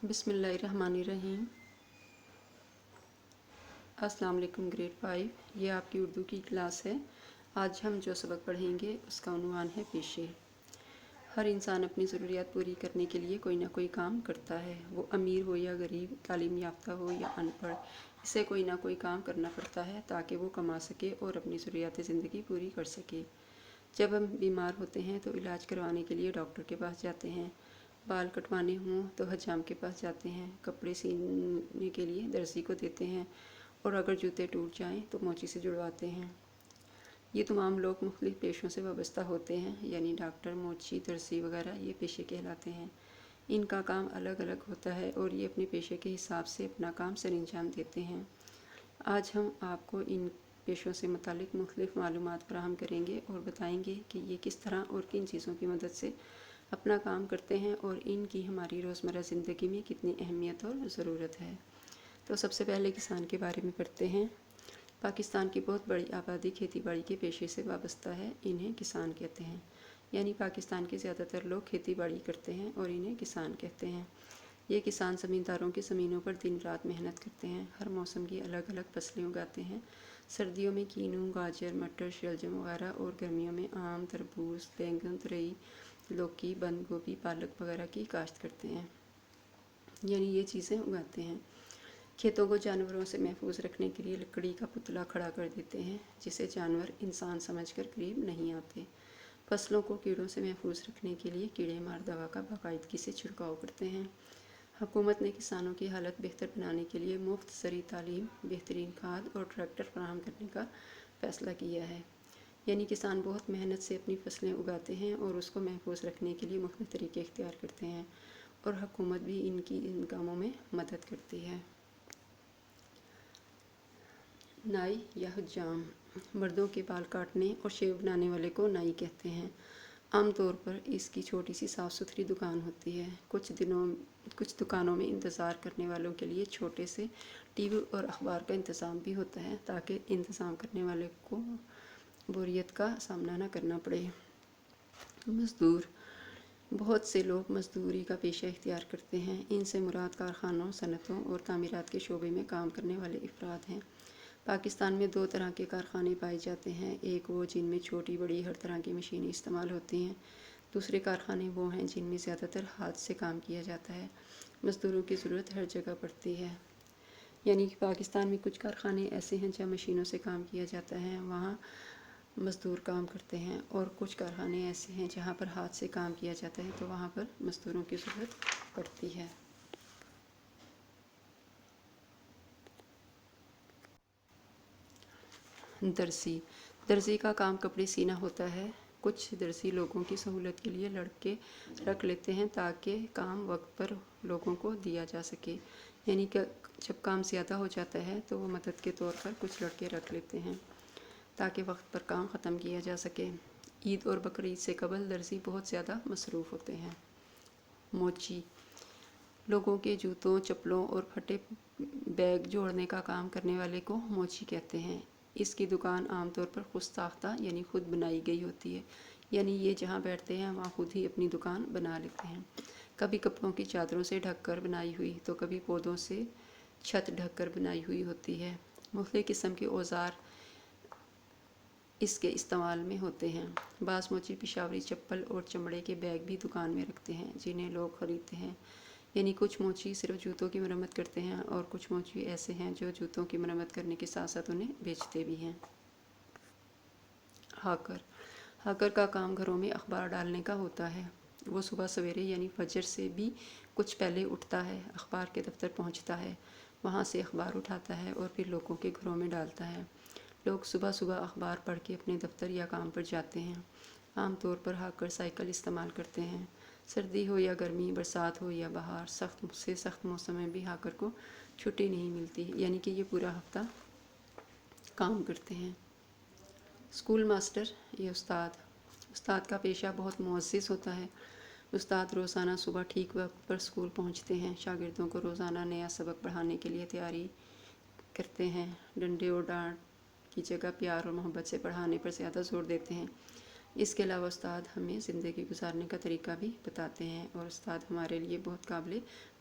بسم اللہ الرحمن الرحیم۔ السلام علیکم گریڈ 5، یہ آپ کی اردو کی کلاس ہے۔ آج ہم جو سبق پڑھیں گے اس کا عنوان ہے پیشے۔ ہر انسان اپنی ضروریات پوری کرنے کے لیے کوئی نہ کوئی کام کرتا ہے، وہ امیر ہو یا غریب، تعلیم یافتہ ہو یا ان پڑھ، اسے کوئی نہ کوئی کام کرنا پڑتا ہے تاکہ وہ کما سکے اور اپنی ضروریات زندگی پوری کر سکے۔ جب ہم بیمار ہوتے ہیں تو علاج کروانے کے لیے ڈاکٹر کے پاس جاتے ہیں، بال کٹوانے ہوں تو حجام کے پاس جاتے ہیں، کپڑے سینے کے لیے درزی کو دیتے ہیں، اور اگر جوتے ٹوٹ جائیں تو موچی سے جڑواتے ہیں۔ یہ تمام لوگ مختلف پیشوں سے وابستہ ہوتے ہیں، یعنی ڈاکٹر، موچی، درزی وغیرہ یہ پیشے کہلاتے ہیں۔ ان کا کام الگ الگ ہوتا ہے اور یہ اپنے پیشے کے حساب سے اپنا کام سر انجام دیتے ہیں۔ آج ہم آپ کو ان پیشوں سے متعلق مختلف معلومات فراہم کریں گے اور بتائیں گے کہ یہ کس طرح اور کن چیزوں کی مدد سے اپنا کام کرتے ہیں اور ان کی ہماری روزمرہ زندگی میں کتنی اہمیت اور ضرورت ہے۔ تو سب سے پہلے کسان کے بارے میں پڑھتے ہیں۔ پاکستان کی بہت بڑی آبادی کھیتی باڑی کے پیشے سے وابستہ ہے، انہیں کسان کہتے ہیں۔ یعنی پاکستان کے زیادہ تر لوگ کھیتی باڑی کرتے ہیں اور انہیں کسان کہتے ہیں۔ یہ کسان زمینداروں کی زمینوں پر دن رات محنت کرتے ہیں، ہر موسم کی الگ الگ فصلیں اگاتے ہیں۔ سردیوں میں کینو، گاجر، مٹر، شلجم وغیرہ اور گرمیوں میں آم، تربوز، بینگن، ترئی، لوکی، بند گوبھی، پالک وغیرہ کی کاشت کرتے ہیں، یعنی یہ چیزیں اگاتے ہیں۔ کھیتوں کو جانوروں سے محفوظ رکھنے کے لیے لکڑی کا پتلا کھڑا کر دیتے ہیں جسے جانور انسان سمجھ کر قریب نہیں آتے۔ فصلوں کو کیڑوں سے محفوظ رکھنے کے لیے کیڑے مار دوا کا باقاعدگی سے چھڑکاؤ کرتے ہیں۔ حکومت نے کسانوں کی حالت بہتر بنانے کے لیے مفت زرعی تعلیم، بہترین کھاد اور ٹریکٹر فراہم کرنے کا فیصلہ کیا ہے۔ یعنی کسان بہت محنت سے اپنی فصلیں اگاتے ہیں اور اس کو محفوظ رکھنے کے لیے مختلف طریقے اختیار کرتے ہیں، اور حکومت بھی ان کاموں میں مدد کرتی ہے۔ نائی یا حجام، مردوں کے بال کاٹنے اور شیو بنانے والے کو نائی کہتے ہیں۔ عام طور پر اس کی چھوٹی سی صاف ستھری دکان ہوتی ہے۔ کچھ دکانوں میں انتظار کرنے والوں کے لیے چھوٹے سے ٹی وی اور اخبار کا انتظام بھی ہوتا ہے تاکہ انتظام کرنے والے کو بوریت کا سامنا نہ کرنا پڑے۔ مزدور، بہت سے لوگ مزدوری کا پیشہ اختیار کرتے ہیں۔ ان سے مراد کارخانوں، صنعتوں اور تعمیرات کے شعبے میں کام کرنے والے افراد ہیں۔ پاکستان میں دو طرح کے کارخانے پائے جاتے ہیں، ایک وہ جن میں چھوٹی بڑی ہر طرح کی مشینیں استعمال ہوتی ہیں، دوسرے کارخانے وہ ہیں جن میں زیادہ تر ہاتھ سے کام کیا جاتا ہے۔ مزدوروں کی ضرورت ہر جگہ پڑتی ہے، یعنی کہ پاکستان میں کچھ کارخانے ایسے ہیں جہاں مشینوں سے کام کیا جاتا ہے، وہاں مزدور کام کرتے ہیں، اور کچھ کارخانے ایسے ہیں جہاں پر ہاتھ سے کام کیا جاتا ہے تو وہاں پر مزدوروں کی ضرورت پڑتی ہے۔ درزی کا کام کپڑے سینا ہوتا ہے۔ کچھ درزی لوگوں کی سہولت کے لیے لڑکے رکھ لیتے ہیں تاکہ کام وقت پر لوگوں کو دیا جا سکے، یعنی کہ جب کام زیادہ ہو جاتا ہے تو وہ مدد کے طور پر کچھ لڑکے رکھ لیتے ہیں تاکہ وقت پر کام ختم کیا جا سکے۔ عید اور بقرعید سے قبل درزی بہت زیادہ مصروف ہوتے ہیں۔ موچی، لوگوں کے جوتوں، چپلوں اور پھٹے بیگ جوڑنے کا کام کرنے والے کو موچی کہتے ہیں۔ اس کی دکان عام طور پر خود ساختہ یعنی خود بنائی گئی ہوتی ہے، یعنی یہ جہاں بیٹھتے ہیں وہاں خود ہی اپنی دکان بنا لیتے ہیں۔ کبھی کپڑوں کی چادروں سے ڈھک کر بنائی ہوئی تو کبھی پودوں سے چھت ڈھک کر بنائی ہوئی ہوتی ہے۔ مختلف قسم کے اوزار اس کے استعمال میں ہوتے ہیں۔ بعض موچی پشاوری چپل اور چمڑے کے بیگ بھی دکان میں رکھتے ہیں جنہیں لوگ خریدتے ہیں، یعنی کچھ موچی صرف جوتوں کی مرمت کرتے ہیں اور کچھ موچی ایسے ہیں جو جوتوں کی مرمت کرنے کے ساتھ ساتھ انہیں بیچتے بھی ہیں۔ ہاکر کا کام گھروں میں اخبار ڈالنے کا ہوتا ہے۔ وہ صبح سویرے یعنی فجر سے بھی کچھ پہلے اٹھتا ہے، اخبار کے دفتر پہنچتا ہے، وہاں سے اخبار اٹھاتا ہے اور پھر لوگوں کے گھروں میں ڈالتا ہے۔ لوگ صبح صبح اخبار پڑھ کے اپنے دفتر یا کام پر جاتے ہیں۔ عام طور پر ہاکر سائیکل استعمال کرتے ہیں۔ سردی ہو یا گرمی، برسات ہو یا بہار، سخت سے سخت موسم میں بھی ہاکر کو چھٹی نہیں ملتی، یعنی کہ یہ پورا ہفتہ کام کرتے ہیں۔ اسکول ماسٹر یا استاد کا پیشہ بہت معزز ہوتا ہے۔ استاد روزانہ صبح ٹھیک وقت پر اسکول پہنچتے ہیں، شاگردوں کو روزانہ نیا سبق پڑھانے کے لیے تیاری کرتے ہیں، ڈنڈے اور ڈانٹ کی جگہ پیار اور محبت سے پڑھانے پر زیادہ زور دیتے ہیں۔ اس کے علاوہ استاد ہمیں زندگی گزارنے کا طریقہ بھی بتاتے ہیں، اور استاد ہمارے لیے بہت قابل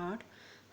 8,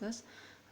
10,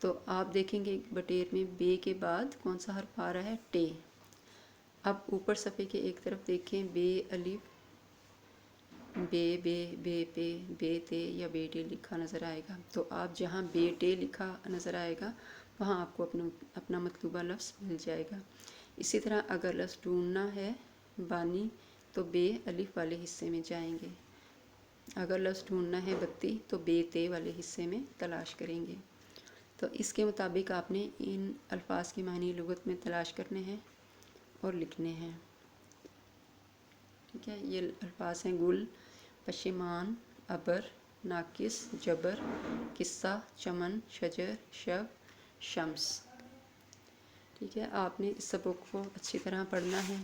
تو آپ دیکھیں گے بٹیر میں بے کے بعد کون سا حرف آ رہا ہے؟ ٹے۔ اب اوپر صفحے کے ایک طرف دیکھیں، بے الف، بے بے بے پے بے تے یا بے ٹے لکھا نظر آئے گا۔ تو آپ جہاں بے ٹے لکھا نظر آئے گا وہاں آپ کو اپنا مطلوبہ لفظ مل جائے گا۔ اسی طرح اگر لفظ ڈھونڈنا ہے بانی تو بے الف والے حصے میں جائیں گے، اگر لفظ ڈھونڈنا ہے بتی تو بے تے والے حصے میں تلاش کریں گے۔ تو اس کے مطابق آپ نے ان الفاظ کے معنی لغت میں تلاش کرنے ہیں اور لکھنے ہیں، ٹھیک ہے۔ یہ الفاظ ہیں گل، پشیمان، ابر، ناقص، جبر، قصہ، چمن، شجر، شب، شمس، ٹھیک ہے۔ آپ نے اس سبق کو اچھی طرح پڑھنا ہے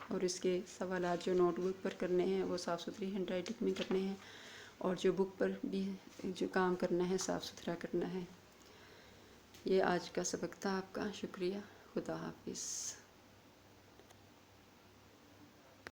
اور اس کے سوالات جو نوٹ بک پر کرنے ہیں وہ صاف ستھری ہینڈ رائٹنگ میں کرنے ہیں، اور جو بک پر بھی جو کام کرنا ہے صاف ستھرا کرنا ہے۔ یہ آج کا سبق تھا آپ کا، شکریہ، خدا حافظ۔